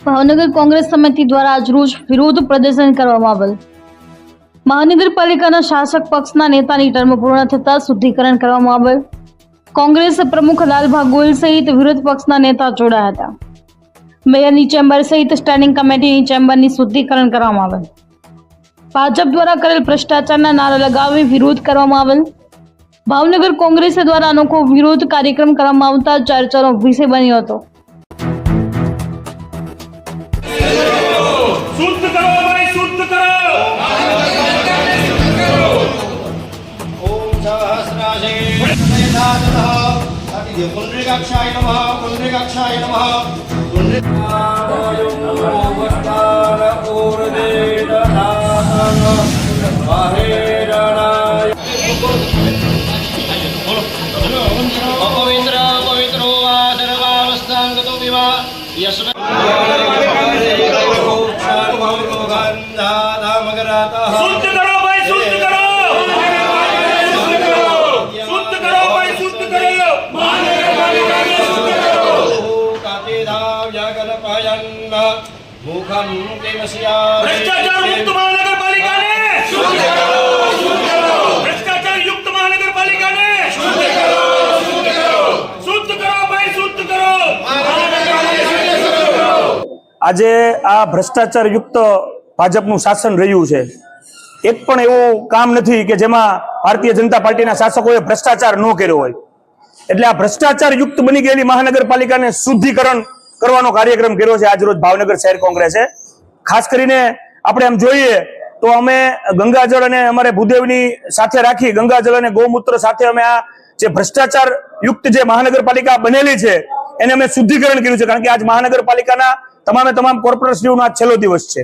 ભાવનગર કોંગ્રેસ સમિતિ દ્વારા આજરોજ વિરોધ પ્રદર્શન કરવામાં આવેલ। મહાનગરપાલિકાના શાસક પક્ષના નેતાની ટર્મ પૂર્ણ થતા શુદ્ધિકરણ કરવામાં આવેલ। કોંગ્રેસ પ્રમુખ લાલભા ગોયલ સહિત વિરોધ પક્ષના નેતા જોડાયા હતા। મેયરની ચેમ્બર સહિત સ્ટેન્ડિંગ કમિટીની ચેમ્બરની શુદ્ધિકરણ કરવામાં આવેલ। ભાજપ દ્વારા કરેલ ભ્રષ્ટાચારના નારા લગાવી વિરોધ કરવામાં આવેલ। ભાવનગર કોંગ્રેસ દ્વારા અનોખો વિરોધ કાર્યક્રમ કરવામાં આવતા ચર્ચાનો વિષય બન્યો હતો। शुद्ध करो भाई, शुद्ध करो। ओम सहस्राशे वेदातः पुण्ड्रिकाक्षाय नमः, पुण्ड्रिकाक्षाय नमः, पुण्ड्रिकाय वस्तार ऊर्देदातः बाहेरणाय अपवित्र पवित्रो वा सर्वावस्थांगतो विवा यस्मै शुद्ध करो भाई, शुद्ध करो। शुद्ध करो भाई, शुद्ध करो। भ्रष्टाचार मुक्त महानगर पालिका ने भ्रष्टाचार युक्त महानगर पालिका ने शुद्ध करो भाई, शुद्ध करो। આજે આ ભ્રષ્ટાચાર યુક્ત ભાજપનું શાસન રહ્યું છે। એક પણ એવું કામ નથી કે જેમાં ભારતીય જનતા પાર્ટીના શાસકોએ ભ્રષ્ટાચાર ન કર્યો હોય। એટલે આ ભ્રષ્ટાચાર યુક્ત બની ગયેલી મહાનગરપાલિકાને શુદ્ધિકરણ કરવાનો કાર્યક્રમ કર્યો છે આજરોજ ભાવનગર શહેર કોંગ્રેસે। ખાસ કરીને આપણે આમ જોઈએ તો અમે ગંગાજળ અને અમારે ભૂદેવની સાથે રાખી ગંગાજળ અને ગૌમૂત્ર સાથે અમે આ જે ભ્રષ્ટાચાર યુક્ત જે મહાનગરપાલિકા બનેલી છે એને અમે શુદ્ધિકરણ કર્યું છે। કારણ કે આજ મહાનગરપાલિકાના તમામે તમામ કોર્પોરેટરશ્રીઓનો આ છેલ્લો દિવસ છે।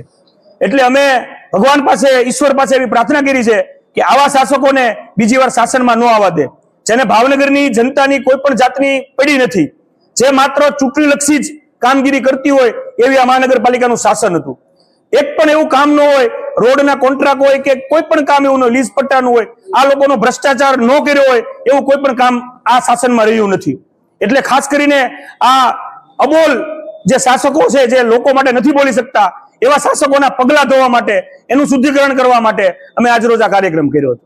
એટલે અમે ભગવાન પાસે, ઈશ્વર પાસે એવી પ્રાર્થના કરી છે કે આવા શાસકોને બીજી વાર શાસનમાં ન આવવા દે, જેને ભાવનગરની જનતાની કોઈ પણ જાતની પડી નથી, જે માત્ર ચૂંટણીલક્ષી જ કામગીરી કરતી હોય એવી આ મહાનગરપાલિકાનું શાસન હતું। એક પણ એવું કામ ન હોય, રોડના કોન્ટ્રાક્ટ હોય કે કોઈ પણ કામ એવું ન, લીઝ પટ્ટાનું હોય, આ લોકોનો ભ્રષ્ટાચાર ન કર્યો હોય એવું કોઈ પણ કામ આ શાસનમાં રહ્યું નથી। એટલે ખાસ કરીને આ અબોલ જે શાસકો છે, જે લોકો માટે નથી બોલી શકતા, એવા શાસકોના પગલા ધોવા માટે, એનું શુદ્ધિકરણ કરવા માટે અમે આજરોજ આ કાર્યક્રમ કર્યો હતો।